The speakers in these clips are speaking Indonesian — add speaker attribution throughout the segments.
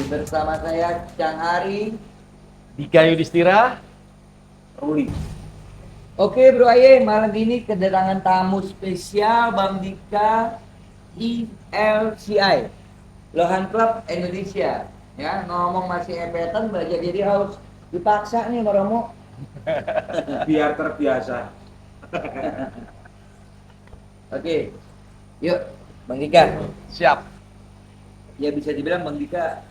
Speaker 1: bersama saya Cang Ari.
Speaker 2: Dika Yudhistira.
Speaker 3: Ruli.
Speaker 1: Oke Bro Aye, malam ini kedatangan tamu spesial Bang Dika ILCI Lohan Club Indonesia. Ya, ngomong masih epetan, belajar jadi harus dipaksa nih Mbak Romo.
Speaker 3: Biar terbiasa.
Speaker 1: Oke, yuk Bang Dika.
Speaker 2: Siap.
Speaker 1: Ya bisa dibilang Bang Dika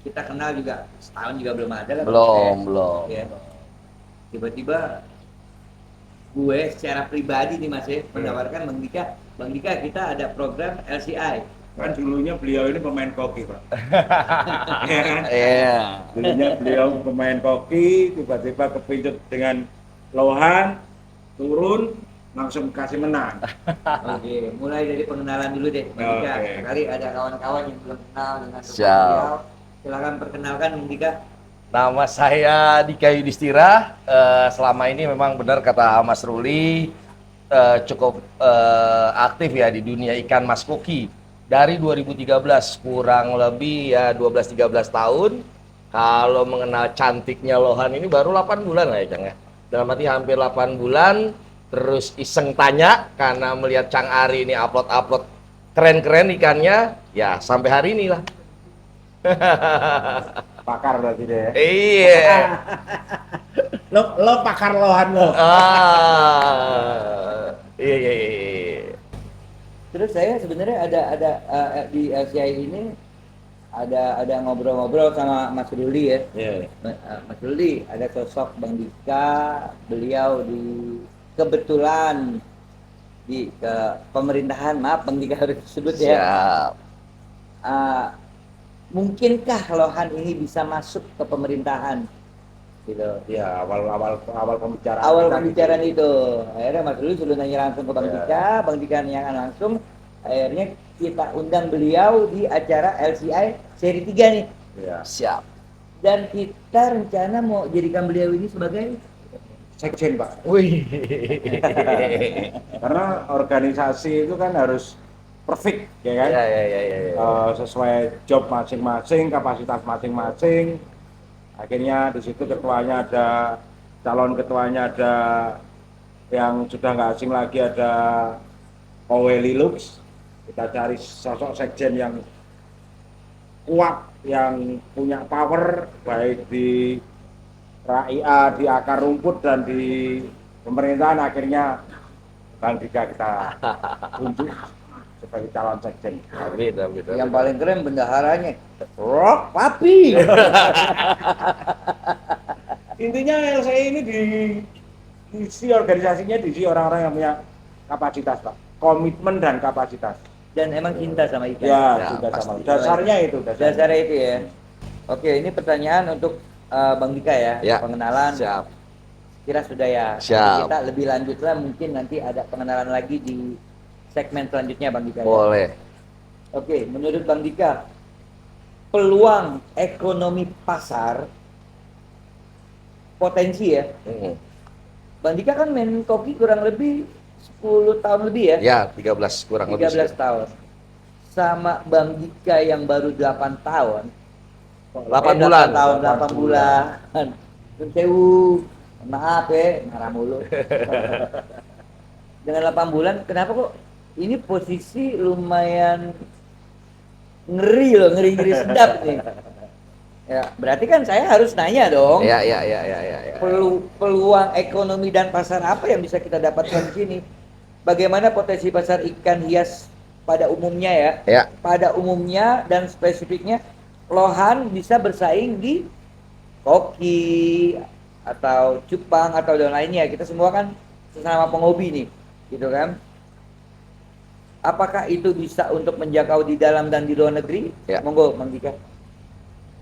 Speaker 1: kita kenal juga setahun juga belum ada lah.
Speaker 2: Belum.
Speaker 1: Ya. Tiba-tiba gue secara pribadi nih Mas ya menawarkan Bang Dika kita ada program LCI.
Speaker 3: Kan dulunya beliau ini pemain koki, Pak. Iya kan?
Speaker 2: Iya.
Speaker 3: Dulunya beliau pemain koki, tiba-tiba kepincut dengan lohan, turun, langsung kasih menang.
Speaker 1: Oke, mulai dari pengenalan dulu deh Bang Dika.
Speaker 3: Oke.
Speaker 1: Kali ada kawan-kawan yang belum kenal dengan
Speaker 2: Siap.
Speaker 1: beliau. Silakan perkenalkan Bang Dika.
Speaker 2: Nama saya Dika Yudhistira. Selama ini memang benar kata Mas Ruli, cukup aktif ya di dunia ikan mas koki. Dari 2013 kurang lebih ya 12-13 tahun. Kalau mengenal cantiknya lohan ini baru 8 bulan lah ya Cang ya. Dalam arti hampir 8 bulan. Terus iseng tanya karena melihat Cang Ari ini upload keren-keren ikannya, ya sampai hari ini lah.
Speaker 3: Pakar berarti deh ya.
Speaker 2: Iya.
Speaker 3: Lo pakar lohan lo.
Speaker 2: Iya.
Speaker 1: Terus saya sebenarnya ada di LCI ini ada ngobrol-ngobrol sama Mas Ruli ya.
Speaker 3: Iya.
Speaker 1: Mas Ruli, ada sosok Bang Dika, beliau kebetulan di pemerintahan, maaf Bang Dika harus disebut ya.
Speaker 2: Siap.
Speaker 1: Mungkinkah lohan ini bisa masuk ke pemerintahan? Gitu.
Speaker 3: Ya, awal pembicaraan.
Speaker 1: Awal
Speaker 3: kita
Speaker 1: pembicaraan
Speaker 3: gitu.
Speaker 1: itu, akhirnya Mas Ruli sudah nanya langsung ke Bang
Speaker 3: Ya.
Speaker 1: Dika, Bang Dika nanyakan langsung, akhirnya kita undang beliau di acara LCI seri 3 nih.
Speaker 3: Ya.
Speaker 2: Siap.
Speaker 1: Dan kita rencana mau jadikan beliau ini sebagai
Speaker 3: Sekjen, Pak.
Speaker 2: Wih.
Speaker 3: Karena organisasi itu kan harus perfect, ya kan?
Speaker 2: Ya.
Speaker 3: Sesuai job masing-masing, kapasitas masing-masing. Akhirnya di situ ketuanya ada, calon ketuanya ada yang sudah nggak asing lagi, ada Oweli Lux. Kita cari sosok sekjen yang kuat, yang punya power baik di RAIA, di akar rumput dan di pemerintahan. Akhirnya Bang Dika kita tunjuk sebagai calon sekjen.
Speaker 2: Amin.
Speaker 1: yang paling keren bendaharanya, Rock Papi.
Speaker 3: Intinya LCI ini diisi organisasinya, diisi orang-orang yang punya kapasitas, Pak. Komitmen dan kapasitas.
Speaker 1: Dan emang cinta sama ikan.
Speaker 3: Ya,
Speaker 2: Ya,
Speaker 3: sudah
Speaker 2: pasti.
Speaker 3: sama. Dasarnya itu.
Speaker 1: Dasarnya itu ya. Oke, ini pertanyaan untuk Bang Dika ya.
Speaker 2: Ya.
Speaker 1: Pengenalan.
Speaker 2: Siap.
Speaker 1: Kira sudah ya.
Speaker 2: Siap.
Speaker 1: Nanti kita lebih lanjut lah, mungkin nanti ada pengenalan lagi di segmen selanjutnya Bang Dika. Ya?
Speaker 2: Boleh.
Speaker 1: Oke, menurut Bang Dika, peluang ekonomi pasar potensi ya. Bang Dika kan main koki kurang lebih 10 tahun lebih ya.
Speaker 2: Ya, 13 kurang lebih.
Speaker 1: 13 tahun. Sama Bang Dika yang baru 8 tahun.
Speaker 2: 8 bulan.
Speaker 1: 8 bulan. Nun sewu. Maaf ya, marah mulu. Dengan 8 bulan, kenapa kok ini posisi lumayan ngeri loh, ngeri sedap nih. Ya, berarti kan saya harus nanya dong.
Speaker 2: Ya.
Speaker 1: Peluang ekonomi dan pasar apa yang bisa kita dapatkan di sini? Bagaimana potensi pasar ikan hias pada umumnya ya?
Speaker 2: Ya.
Speaker 1: Pada umumnya dan spesifiknya, lohan bisa bersaing di koki atau cupang atau dan lainnya. Kita semua kan sesama penghobi nih, gitu kan? Apakah itu bisa untuk menjangkau di dalam dan di luar negeri?
Speaker 2: Ya.
Speaker 1: Monggo, Bang Dika.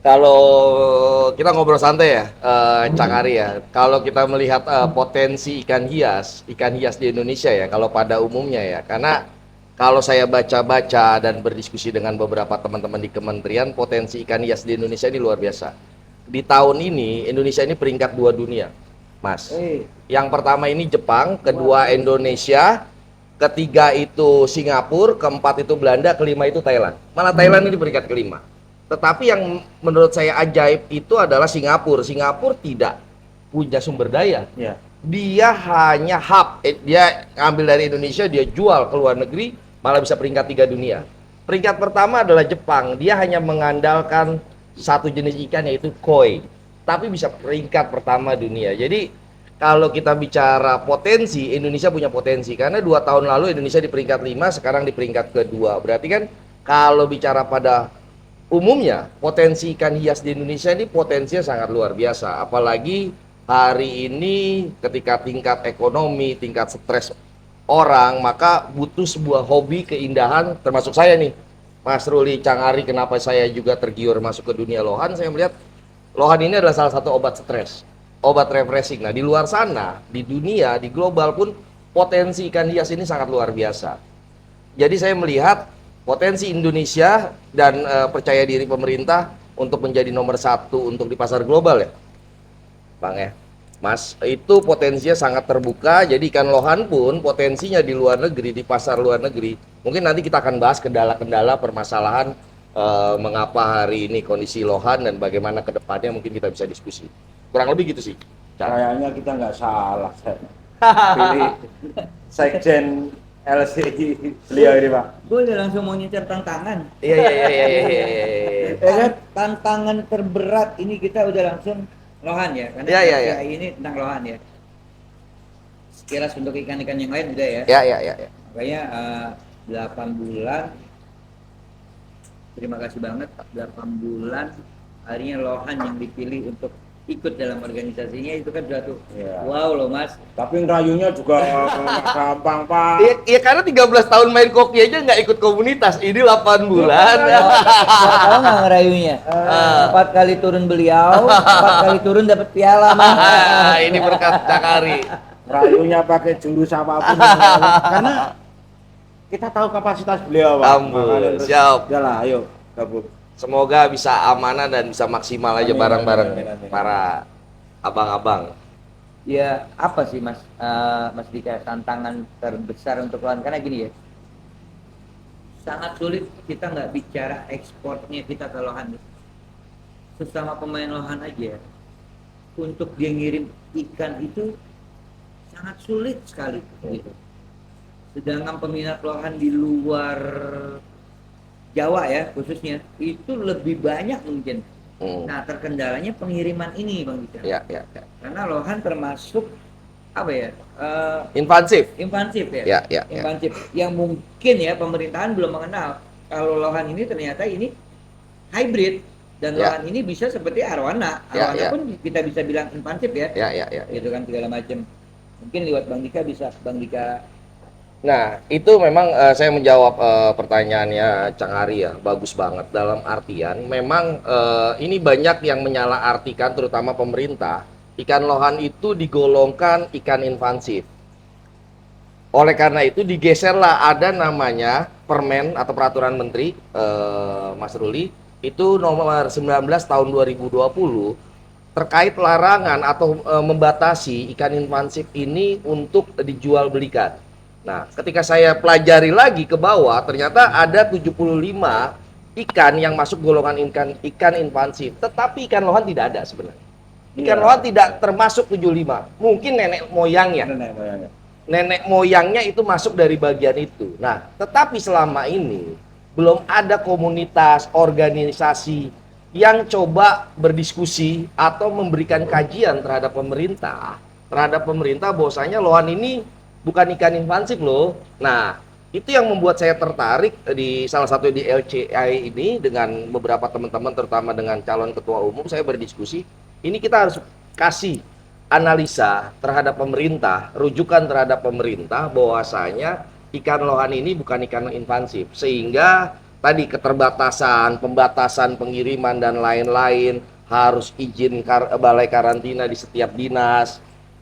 Speaker 2: Kalau kita ngobrol santai ya, Cang Ari ya. Kalau kita melihat potensi ikan hias di Indonesia ya, kalau pada umumnya ya, karena kalau saya baca-baca dan berdiskusi dengan beberapa teman-teman di kementerian, potensi ikan hias di Indonesia ini luar biasa. Di tahun ini Indonesia ini peringkat 2 dunia, Mas. Yang pertama ini Jepang, kedua Indonesia, ketiga itu Singapura, keempat itu Belanda, kelima itu Thailand. Malah Thailand ini peringkat kelima. Tetapi yang menurut saya ajaib itu adalah Singapura. Singapura tidak punya sumber daya.
Speaker 3: Ya.
Speaker 2: Dia hanya hub. Dia ngambil dari Indonesia, dia jual ke luar negeri, malah bisa peringkat 3 dunia. Peringkat pertama adalah Jepang. Dia hanya mengandalkan satu jenis ikan yaitu koi, tapi bisa peringkat pertama dunia. Jadi kalau kita bicara potensi, Indonesia punya potensi karena 2 tahun lalu Indonesia di peringkat 5, sekarang di peringkat kedua. Berarti kan kalau bicara pada umumnya potensi ikan hias di Indonesia ini potensinya sangat luar biasa. Apalagi hari ini ketika tingkat ekonomi, tingkat stres orang, maka butuh sebuah hobi keindahan, termasuk saya nih, Mas Ruli Cangari. Kenapa saya juga tergiur masuk ke dunia lohan? Saya melihat lohan ini adalah salah satu obat stres, obat refreshing. Nah, di luar sana, di dunia, di global pun potensi ikan hias ini sangat luar biasa. Jadi saya melihat potensi Indonesia dan percaya diri pemerintah untuk menjadi nomor 1 untuk di pasar global ya, Bang ya. Mas, itu potensinya sangat terbuka. Jadi ikan lohan pun potensinya di luar negeri, di pasar luar negeri. Mungkin nanti kita akan bahas kendala-kendala permasalahan mengapa hari ini kondisi lohan dan bagaimana ke depannya, mungkin kita bisa diskusi. Kurang lebih gitu sih.
Speaker 3: Kayaknya kita nggak salah. Pilih Sekjen LCI beliau ini, Pak.
Speaker 1: Gue udah langsung mau nyecer tantangan.
Speaker 2: Iya, iya, iya, iya, iya, iya, iya.
Speaker 3: Ya kan?
Speaker 1: Tantangan terberat ini kita udah langsung lohan ya, karena
Speaker 2: Iya, iya, iya.
Speaker 1: ini tentang lohan ya. Sekilas untuk ikan-ikan yang lain udah ya.
Speaker 2: Ya, ya, ya, ya.
Speaker 1: Makanya 8 bulan. Terima kasih banget 8 bulan akhirnya lohan yang dipilih untuk ikut dalam organisasinya itu kan suatu
Speaker 3: Iya.
Speaker 1: wow loh Mas.
Speaker 3: Tapi ngerayunya juga nggak gampang, Pak.
Speaker 2: Iya, karena 13 tahun main koki aja nggak ikut komunitas. Ini 8 bulan.
Speaker 1: Tahu nggak ngerayunya? 4 kali turun beliau, 4 kali turun dapat piala Mas.
Speaker 2: Ini berkat Cakari.
Speaker 3: Rayunya pakai jurus apapun. Karena kita tahu kapasitas beliau, Pak.
Speaker 2: Ampun,
Speaker 3: Makanya terus,
Speaker 2: siap.
Speaker 3: Udah ayo gabung.
Speaker 2: Semoga bisa amanah dan bisa maksimal aja
Speaker 3: Amin,
Speaker 2: bareng-bareng
Speaker 3: amin, amin.
Speaker 2: para abang-abang.
Speaker 1: Ya apa sih Mas, Mas Dika, tantangan terbesar untuk lohan karena gini ya, sangat sulit kita nggak bicara ekspornya kita ke lohan. Sesama pemain lohan aja untuk dia ngirim ikan itu sangat sulit sekali gitu. Sedangkan peminat lohan di luar Jawa ya khususnya itu lebih banyak mungkin. Nah terkendalanya pengiriman ini Bang Dika.
Speaker 2: Ya, ya, ya.
Speaker 1: Karena lohan termasuk apa ya?
Speaker 2: Invasif.
Speaker 1: Invasif ya.
Speaker 2: Ya, ya, ya.
Speaker 1: Invasif yang mungkin ya pemerintahan belum mengenal kalau lohan ini ternyata ini hybrid dan
Speaker 2: Ya.
Speaker 1: lohan ini bisa seperti arwana.
Speaker 2: Ya,
Speaker 1: Arwana
Speaker 2: ya.
Speaker 1: pun kita bisa bilang invasif ya.
Speaker 2: Ya, ya, ya.
Speaker 1: Gitu kan segala macam. Mungkin lewat Bang Dika bisa Bang Dika.
Speaker 2: Nah, itu memang saya menjawab pertanyaannya Cang Ari ya, bagus banget. Dalam artian, memang ini banyak yang menyalahartikan, terutama pemerintah, ikan lohan itu digolongkan ikan invasif. Oleh karena itu digeserlah ada namanya Permen atau Peraturan Menteri, Mas Ruli, itu nomor 19 tahun 2020, terkait larangan atau membatasi ikan invasif ini untuk dijual belikan. Nah, ketika saya pelajari lagi ke bawah, ternyata ada 75 ikan yang masuk golongan ikan invasif, tetapi ikan lohan tidak ada sebenarnya. Ikan
Speaker 3: Iya.
Speaker 2: lohan tidak termasuk 75. Mungkin nenek moyangnya. Nenek moyangnya itu masuk dari bagian itu. Nah, tetapi selama ini belum ada komunitas, organisasi yang coba berdiskusi atau memberikan kajian terhadap pemerintah bahwasanya lohan ini bukan ikan invasif loh. Nah, itu yang membuat saya tertarik di salah satu di LCI ini dengan beberapa teman-teman, terutama dengan calon ketua umum. Saya berdiskusi, ini kita harus kasih analisa terhadap pemerintah, rujukan terhadap pemerintah bahwasanya ikan lohan ini bukan ikan invasif, sehingga tadi keterbatasan, pembatasan pengiriman dan lain-lain, harus izin balai karantina di setiap dinas.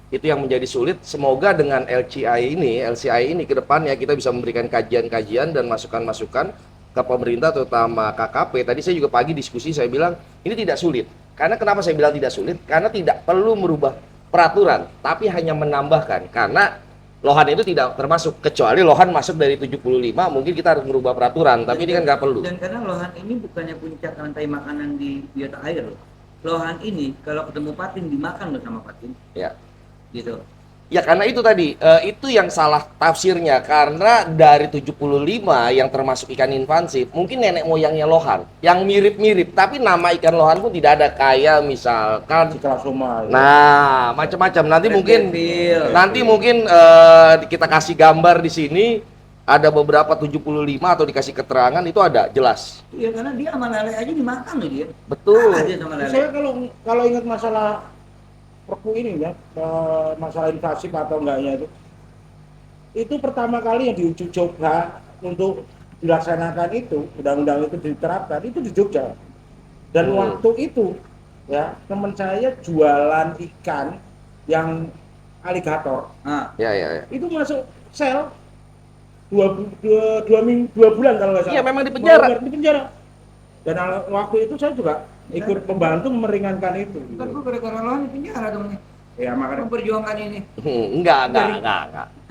Speaker 2: Itu yang menjadi sulit. Semoga dengan LCI ini ke depannya kita bisa memberikan kajian-kajian dan masukan-masukan ke pemerintah, terutama KKP. Tadi saya juga pagi diskusi, saya bilang ini tidak sulit. Karena kenapa saya bilang tidak sulit? Karena tidak perlu merubah peraturan, tapi hanya menambahkan. Karena ketika kita bicara tentang ikan lohan ini, ikan lohan ini bukan ikan invasif, sehingga tadi keterbatasan, pembatasan pengiriman dan lain-lain, harus izin balai karantina di setiap dinas. Itu yang menjadi sulit. Semoga dengan LCI ini, LCI ini ke depannya kita bisa memberikan kajian-kajian dan masukan-masukan ke pemerintah, terutama KKP. Tadi saya juga pagi diskusi, saya bilang ini tidak sulit. Karena kenapa saya bilang tidak sulit? Karena tidak perlu merubah peraturan, tapi hanya menambahkan. Karena lohan itu tidak termasuk, kecuali lohan masuk dari 75 mungkin kita harus merubah peraturan, tapi ini kan nggak perlu.
Speaker 1: Dan karena lohan ini bukannya puncak rantai makanan di biota air loh. Lohan ini kalau ketemu patin dimakan loh sama patin.
Speaker 2: Ya.
Speaker 1: Gitu.
Speaker 2: Ya karena itu tadi, itu yang salah tafsirnya, karena dari 75 yang termasuk ikan invasif, mungkin nenek moyangnya lohan, yang mirip-mirip, tapi nama ikan lohan pun tidak ada, kayak misalkan,
Speaker 3: Cikrasoma.
Speaker 2: nah macam-macam. Nanti
Speaker 1: Red
Speaker 2: mungkin,
Speaker 1: devil.
Speaker 2: nanti mungkin kita kasih gambar di sini, ada beberapa 75 atau dikasih keterangan, itu ada, jelas.
Speaker 1: Iya karena dia sama lele aja dimakan loh dia.
Speaker 2: Betul.
Speaker 1: Kalah dia sama lele.
Speaker 3: Saya kalau ingat masalah perpu ini ya, masalah invasif atau enggaknya itu pertama kali yang diuji coba untuk dilaksanakan itu, undang-undang itu diterapkan itu di Jogja. Dan waktu itu ya teman saya jualan ikan yang aligator
Speaker 1: Nah,
Speaker 2: Ya, ya, ya.
Speaker 3: itu masuk sel dua bulan kalau nggak salah.
Speaker 2: Iya, memang di penjara.
Speaker 3: Di penjara. Dan waktu itu saya juga ikut membantu meringankan itu.
Speaker 1: kan gua gara-gara lohan di penjara dong nih.
Speaker 3: Ya makanya
Speaker 1: Memperjuangkan ini.
Speaker 2: Enggak.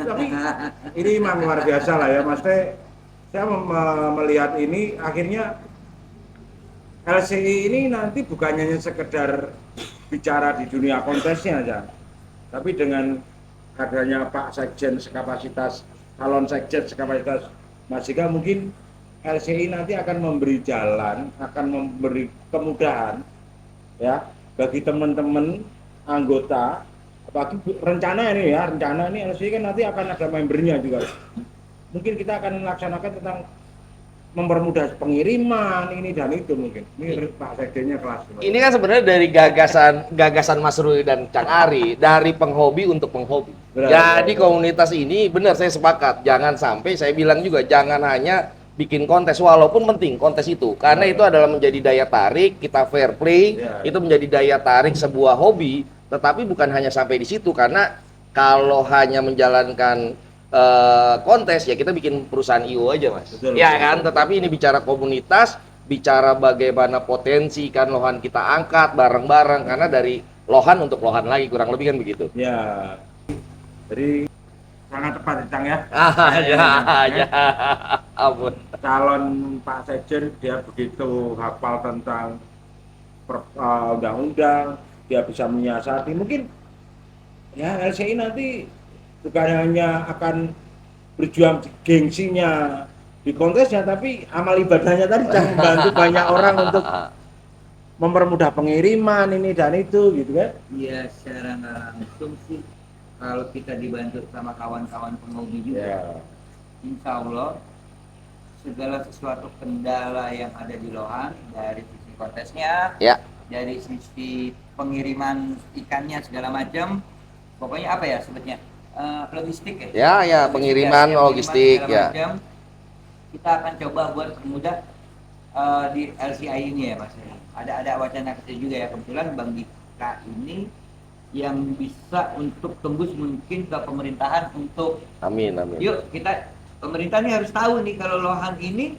Speaker 3: tapi ini memang luar biasa lah ya Mas Teh. Saya melihat ini akhirnya LCI ini nanti bukannya hanya sekedar bicara di dunia kontesnya aja, tapi dengan adanya Pak Sekjen sekapasitas, calon Sekjen sekapasitas Mas Jika, mungkin LCI nanti akan memberi jalan, akan memberi kemudahan ya bagi teman-teman anggota, bagi rencana ini LCI kan nanti akan ada membernya juga. Mungkin kita akan melaksanakan tentang mempermudah pengiriman ini dan itu mungkin. Ini Pak Sekjennya kelas.
Speaker 2: Ini kan sebenarnya dari gagasan Mas Ruli dan Cang Ari, dari penghobi untuk penghobi. Jadi komunitas ini benar, saya sepakat. Jangan sampai, saya bilang juga, jangan hanya bikin kontes, walaupun penting kontes itu, karena itu adalah menjadi daya tarik, kita fair play, itu menjadi daya tarik sebuah hobi, tetapi bukan hanya sampai di situ, karena kalau hanya menjalankan kontes ya kita bikin perusahaan IO aja Mas.
Speaker 3: Betul,
Speaker 2: Ya
Speaker 3: betul,
Speaker 2: kan,
Speaker 3: betul.
Speaker 2: tetapi ini bicara komunitas, bicara bagaimana potensi ikan lohan kita angkat bareng-bareng, karena dari lohan untuk lohan lagi, kurang lebih kan begitu.
Speaker 3: Ya. Jadi sangat tepat Cang ya.
Speaker 2: Ya. Ampun.
Speaker 3: Calon Pak Sekjen dia begitu hafal tentang undang-undang, dia bisa menyiasati. Mungkin ya LCI nanti bukan hanya akan berjuang di gengsinya di kontesnya, tapi amal ibadahnya tadi jangan membantu banyak orang untuk mempermudah pengiriman ini dan itu gitu kan.
Speaker 1: Iya secara nggak langsung sih kalau kita dibantu sama kawan-kawan penghobi juga,
Speaker 3: Ya.
Speaker 1: insya Allah segala sesuatu kendala yang ada di lohan, dari sisi kontesnya,
Speaker 2: Ya.
Speaker 1: dari sisi pengiriman ikannya segala macam, pokoknya apa ya sebetulnya, logistik ya.
Speaker 2: Ya, pengiriman logistik
Speaker 1: segala
Speaker 2: ya.
Speaker 1: macam, kita akan coba buat permudah di LCI ini ya Mas. Ada wacana kecil juga ya, kebetulan Bang Dika ini yang bisa untuk tembus mungkin ke pemerintahan untuk
Speaker 2: Amin.
Speaker 1: yuk kita, pemerintah ini harus tahu nih kalau lohan ini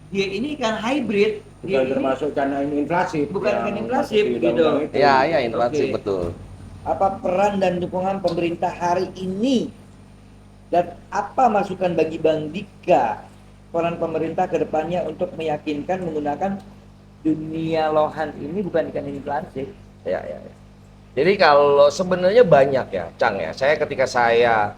Speaker 1: dia ini kan hybrid, dia
Speaker 3: Bukan
Speaker 1: ini
Speaker 3: termasuk karena ini inflasi.
Speaker 1: bukan
Speaker 3: yang
Speaker 1: ikan inflasif,
Speaker 3: masuk di
Speaker 1: gitu.
Speaker 3: undang-undang itu.
Speaker 2: Ya, inflasi
Speaker 1: Oke.
Speaker 2: betul.
Speaker 1: apa peran dan dukungan pemerintah hari ini dan apa masukan bagi Bang Dika peran pemerintah ke depannya untuk meyakinkan menggunakan dunia lohan ini bukan ikan inflasif.
Speaker 2: Ya. Jadi kalau sebenarnya banyak ya, Cang ya. Saya ketika saya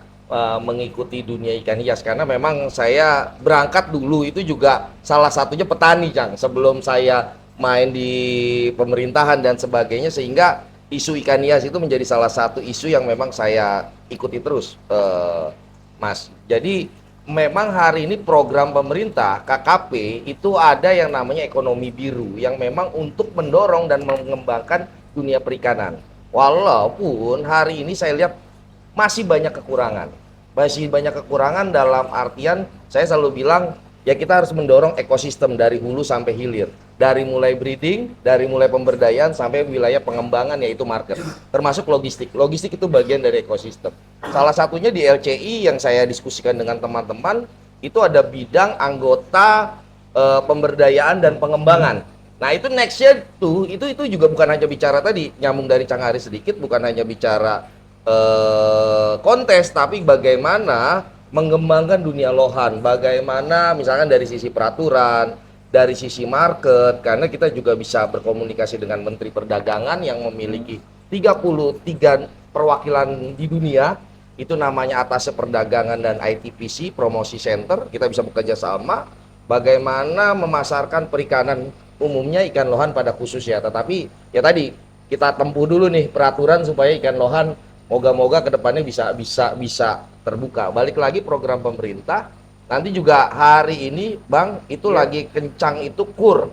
Speaker 2: mengikuti dunia ikan hias, karena memang saya berangkat dulu itu juga salah satunya petani, Cang. Sebelum saya main di pemerintahan dan sebagainya, sehingga isu ikan hias itu menjadi salah satu isu yang memang saya ikuti terus, Mas. Jadi memang hari ini program pemerintah KKP itu ada yang namanya ekonomi biru, yang memang untuk mendorong dan mengembangkan dunia perikanan. Walaupun hari ini saya lihat masih banyak kekurangan. Masih banyak kekurangan dalam artian saya selalu bilang ya kita harus mendorong ekosistem dari hulu sampai hilir. Dari mulai breeding, dari mulai pemberdayaan sampai wilayah pengembangan yaitu market. Termasuk logistik. Logistik itu bagian dari ekosistem. Salah satunya di LCI yang saya diskusikan dengan teman-teman itu ada bidang anggota pemberdayaan dan pengembangan. Nah itu nextnya tuh itu juga bukan hanya bicara tadi nyambung dari Cang Ari sedikit, bukan hanya bicara kontes, tapi bagaimana mengembangkan dunia lohan, bagaimana misalkan dari sisi peraturan, dari sisi market, karena kita juga bisa berkomunikasi dengan Menteri Perdagangan yang memiliki 33 perwakilan di dunia, itu namanya Atasé Perdagangan dan ITPC Promosi Center, kita bisa bekerja sama, bagaimana memasarkan perikanan umumnya ikan lohan pada khususnya, tetapi ya tadi kita tempuh dulu nih peraturan supaya ikan lohan moga-moga kedepannya bisa terbuka. Balik lagi program pemerintah. Nanti juga hari ini Bang itu
Speaker 1: Iya.
Speaker 2: lagi kencang itu KUR,